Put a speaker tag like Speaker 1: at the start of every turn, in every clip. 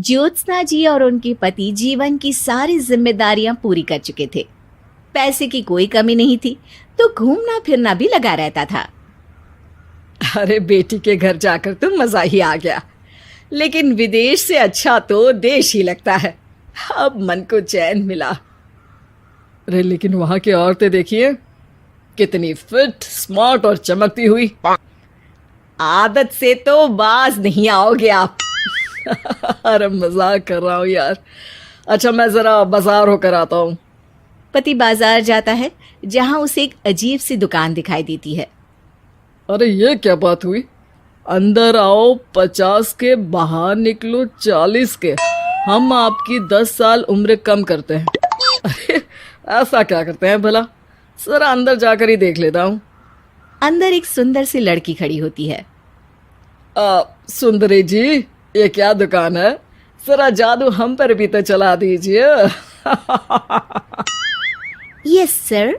Speaker 1: ज्योत्सना जी और उनके पति जीवन की सारी जिम्मेदारियां पूरी कर चुके थे। पैसे की कोई कमी नहीं थी, तो घूमना फिरना भी लगा रहता था।
Speaker 2: अरे बेटी के घर जाकर तो मजा ही आ गया, लेकिन विदेश से अच्छा तो देश ही लगता है। अब मन को चैन मिला। अरे लेकिन वहां की औरतें देखिए, कितनी फिट, स्मार्ट और चमकती हुई। आदत से तो बाज नहीं आओगे आप। अरे मजाक कर रहा हूँ यार। अच्छा मैं जरा बाजार होकर आता हूँ।
Speaker 1: पति बाजार जाता है, जहां उसे एक अजीब सी दुकान दिखाई देती है।
Speaker 2: अरे ये क्या बात हुई? अंदर आओ 50 के, बाहर निकलो 40 के। हम आपकी 10 साल उम्र कम करते हैं। अरे ऐसा क्या करते हैं भला? जरा अंदर जाकर ही देख लेता हूँ।
Speaker 1: अंदर एक सुंदर सी लड़की खड़ी होती है।
Speaker 2: सुंदरी जी, ये क्या दुकान है? जरा जादू हम पर भी तो चला दीजिए।
Speaker 1: यस सर,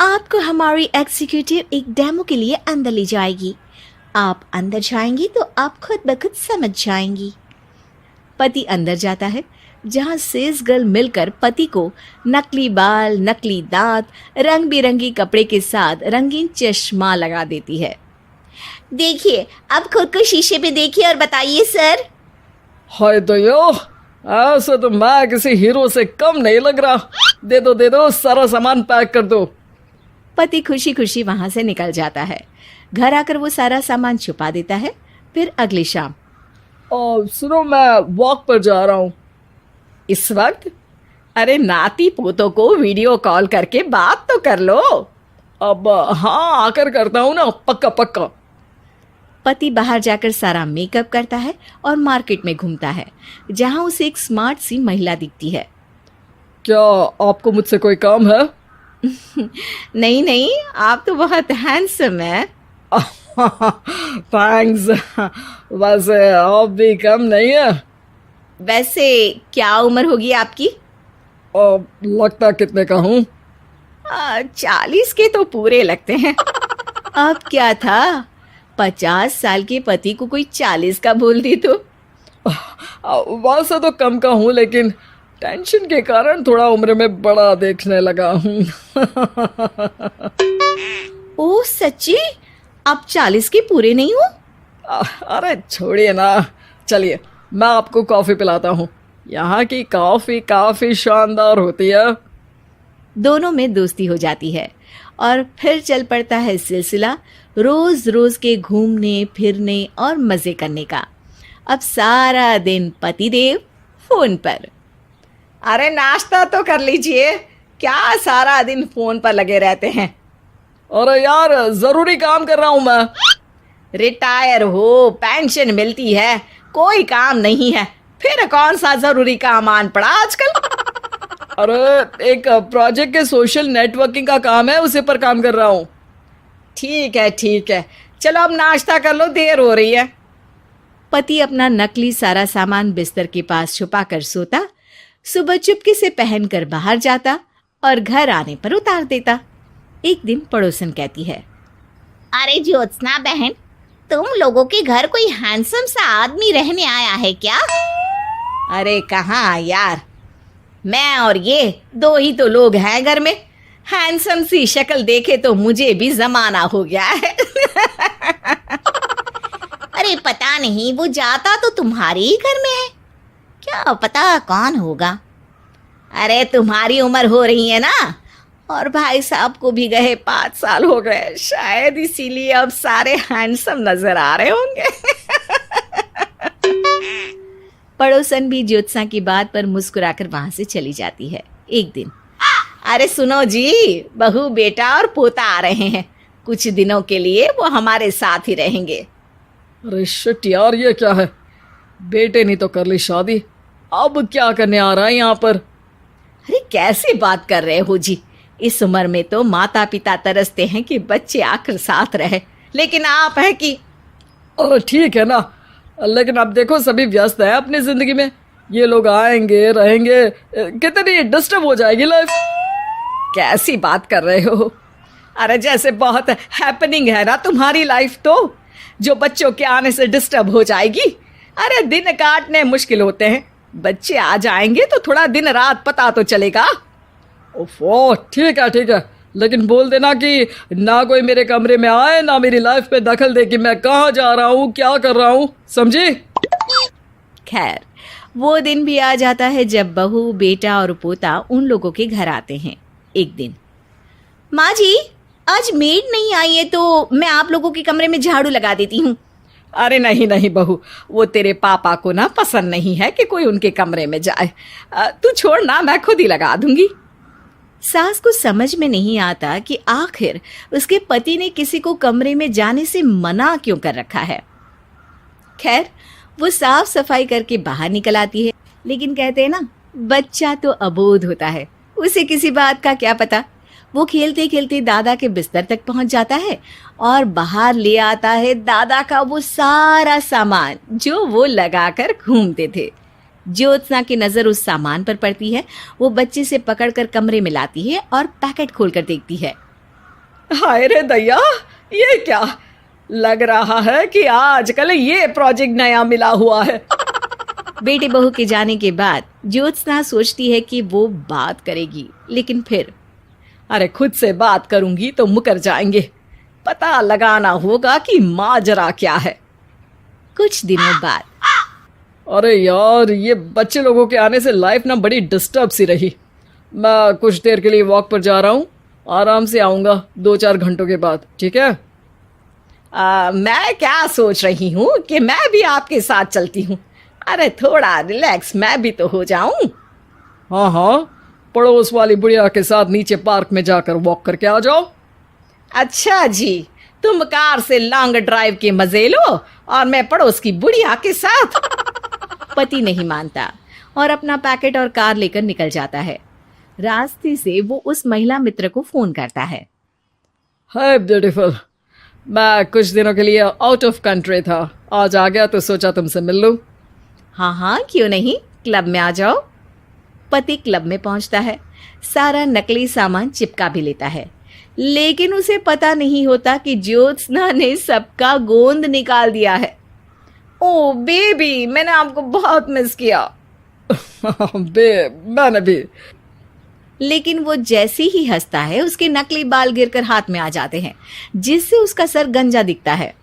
Speaker 1: आपको हमारी एग्जीक्यूटिव एक डेमो के लिए अंदर ले जाएगी। आप अंदर जाएंगी तो आप खुद ब खुद समझ जाएंगी। पति अंदर जाता है, जहां सेल्स गर्ल मिलकर पति को नकली बाल, नकली दांत, रंग बिरंगी कपड़े के साथ रंगीन चश्मा लगा देती है। देखिए, अब खुद को शीशे पे देखिए और बताइए सर।
Speaker 2: हाय दयो, ऐसा तो मैं किसी हीरो से कम नहीं लग रहा। दे दो, सारा सामान पैक कर दो।
Speaker 1: पति खुशी खुशी वहां से निकल जाता है। घर आकर वो सारा सामान छुपा देता है। फिर अगली शाम,
Speaker 2: सुनो मैं वॉक पर जा रहा हूँ।
Speaker 1: इस वक्त? अरे नाती पोतों को वीडियो कॉल करके बात तो कर लो।
Speaker 2: अब हाँ, आकर करता हूँ ना, पक्का पक्का।
Speaker 1: पति बाहर जाकर सारा मेकअप करता है और मार्केट में घूमता है, जहां उसे एक स्मार्ट सी महिला दिखती है।
Speaker 2: क्या आपको मुझसे कोई काम है?
Speaker 1: नहीं, आप तो बहुत हैंडसम हैं।
Speaker 2: थैंक्स। वैसे आप भी कम नहीं है।
Speaker 1: वैसे क्या उम्र होगी आपकी?
Speaker 2: लगता कितने का हूँ?
Speaker 1: 40 के तो पूरे लगते हैं। अब क्या था, 50 साल के पति को कोई 40 का बोल दी तो।
Speaker 2: वैसे तो कम का हूँ, लेकिन टेंशन के कारण थोड़ा उम्र में बड़ा देखने लगा हूँ।
Speaker 1: ओह सच्ची? आप 40 के पूरे नहीं हो?
Speaker 2: अरे छोड़िए ना, चलिए मैं आपको कॉफी पिलाता हूँ। यहाँ की कॉफी काफी शानदार होती है।
Speaker 1: दोनों में दोस्ती हो जाती है और फिर चल पड़ता है सिलसिला रोज रोज के घूमने फिरने और मजे करने का। अब सारा दिन पतिदेव फोन पर।
Speaker 2: अरे नाश्ता तो कर लीजिए, क्या सारा दिन फोन पर लगे रहते हैं? अरे यार जरूरी काम कर रहा हूं मैं।
Speaker 1: रिटायर हो, पेंशन मिलती है, कोई काम नहीं है, फिर कौन सा जरूरी काम आन पड़ा आजकल?
Speaker 2: अरे एक प्रोजेक्ट के सोशल नेटवर्किंग का काम है, उसी पर काम कर रहा हूँ।
Speaker 1: ठीक है, चलो अब नाश्ता कर लो, देर हो रही है। पति अपना नकली सारा सामान बिस्तर के पास छुपा कर सोता, सुबह चुपके से पहनकर बाहर जाता और घर आने पर उतार देता। एक दिन पड़ोसन कहती है, अरे ज्योत्सना बहन, तुम लोगों के घर कोई हैंडसम सा आदमी रहने आया है क्या? अरे कहाँ यार, मैं और ये दो ही तो लोग हैं घर में। हैंडसम सी शक्ल देखे तो मुझे भी जमाना हो गया है। अरे पता नहीं, वो जाता तो तुम्हारे ही घर में है, क्या पता कौन होगा। अरे तुम्हारी उम्र हो रही है ना, और भाई साहब को भी गए 5 साल हो गए, शायद इसीलिए अब सारे हैंडसम नजर आ रहे होंगे। पड़ोसन भी ज्योत्सना की बात पर मुस्कुराकर वहां से चली जाती है। एक दिन, अरे सुनो जी, बहू बेटा और पोता आ रहे हैं, कुछ दिनों के लिए वो हमारे साथ ही रहेंगे।
Speaker 2: अरे शिट यार, ये क्या है? बेटे ने तो कर ली शादी, अब क्या करने आ रहा है यहाँ पर?
Speaker 1: अरे कैसी बात कर रहे हो जी, इस उम्र में तो माता पिता तरसते हैं कि बच्चे आकर साथ रहे, लेकिन आप है कि।
Speaker 2: अरे ठीक है ना, लेकिन अब देखो सभी व्यस्त है अपनी जिंदगी में, ये लोग आएंगे रहेंगे, कितनी डिस्टर्ब हो जाएगी लाइफ।
Speaker 1: कैसी बात कर रहे हो? अरे जैसे बहुत हैपनिंग है ना तुम्हारी लाइफ, तो जो बच्चों के आने से डिस्टर्ब हो जाएगी। अरे दिन काटने मुश्किल होते हैं,
Speaker 2: बच्चे आ जाएंगे तो थोड़ा दिन रात पता तो चलेगा।
Speaker 3: ओफो, ठीक है, लेकिन बोल देना कि ना कोई मेरे कमरे में आए, ना मेरी लाइफ पे दखल दे कि मैं कहाँ जा रहा हूँ, क्या कर रहा हूँ, समझी?
Speaker 1: खैर, वो दिन भी आ जाता है जब बहू, बेटा और पोता उन लोगों के घर आते हैं। एक दिन, माँ जी, आज मेड नहीं आई है तो मैं आप लोगों के कमरे में झाड़ू लगा देती हूँ।
Speaker 2: अरे नहीं बहू, वो तेरे पापा को ना पसंद नहीं है कि कोई उनके कमरे में जाए। तू छोड़ ना, मैं खुद ही लगा दूंगी।
Speaker 1: सास को समझ में नहीं आता कि आखिर उसके पति ने किसी को कमरे में जाने से मना क्यों कर रखा है। खैर, वो साफ सफाई करके बाहर निकल आती है, लेकिन कहते हैं ना, बच्चा तो अबोध होता है, उसे किसी बात का क्या पता। वो खेलते खेलते दादा के बिस्तर तक पहुंच जाता है और बाहर ले आता है दादा का वो सारा सामान जो वो लगाकर घूमते थे। ज्योत्सना की नजर उस सामान पर पड़ती है। वो बच्चे से पकड़कर कमरे में लाती है और पैकेट खोलकर देखती है।
Speaker 2: हाय रे दैया, ये क्या लग रहा है कि आजकल ये प्रोजेक्ट नया मिला हुआ है।
Speaker 1: बेटे बहू के जाने के बाद ज्योत्सना सोचती है कि वो बात करेगी, लेकिन फिर
Speaker 2: अरे खुद से बात करूंगी तो मुकर जाएंगे। पता लगाना होगा कि माजरा क्या है।
Speaker 1: कुछ दिनों बाद,
Speaker 3: अरे यार, ये बच्चे लोगों के आने से लाइफ ना बड़ी डिस्टर्ब सी रही। मैं कुछ देर के लिए वॉक पर जा रहा हूँ, आराम से आऊँगा 2-4 घंटों के बाद, ठीक है?
Speaker 2: मैं क्या सोच रही हूँ कि मैं भी आपके साथ चलती हूँ। अरे थोड़ा रिलैक्स मैं भी तो हो जाऊं।
Speaker 3: हाँ, पड़ोस वाली बुढ़िया के साथ नीचे पार्क में जाकर वॉक करके आ जाओ।
Speaker 2: अच्छा जी, तुम कार से लॉन्ग ड्राइव के मजे लो और मैं पड़ोस की बुढ़िया के साथ।
Speaker 1: पति नहीं मानता और अपना पैकेट और कार लेकर निकल जाता है। रास्ते से वो उस महिला मित्र को फोन करता है।
Speaker 3: हाय ब्यूटीफुल, मैं कुछ दिनों के लिए आउट ऑफ कंट्री था, आज आ गया तो सोचा तुमसे मिल लूं।
Speaker 1: हाँ, क्यों नहीं, क्लब में आ जाओ। पति क्लब में पहुंचता है, सारा नकली सामान चिपका भी लेता है, लेकिन उसे पता नहीं होता कि ज्योत्सना ने सबका गोंद निकाल दिया है।
Speaker 2: ओ बेबी, मैंने आपको बहुत मिस किया।
Speaker 3: मैंने भी।
Speaker 1: लेकिन वो जैसे ही हंसता है, उसके नकली बाल गिरकर हाथ में आ जाते हैं, जिससे उसका सर गंजा दिखता है।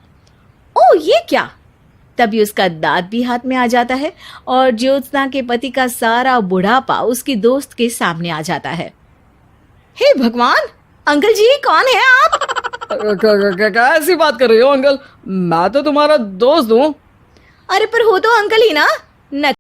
Speaker 1: ओ ये क्या! तभी उसका दांत भी हाथ में आ जाता है और ज्योत्सना के पति का सारा बुढ़ापा उसकी दोस्त के सामने आ जाता है।
Speaker 2: हे भगवान, अंकल जी कौन है आप?
Speaker 3: क्या ऐसी बात कर रही हो अंकल? मैं तो तुम्हारा दोस्त हूँ।
Speaker 1: अरे पर हो तो अंकल ही ना।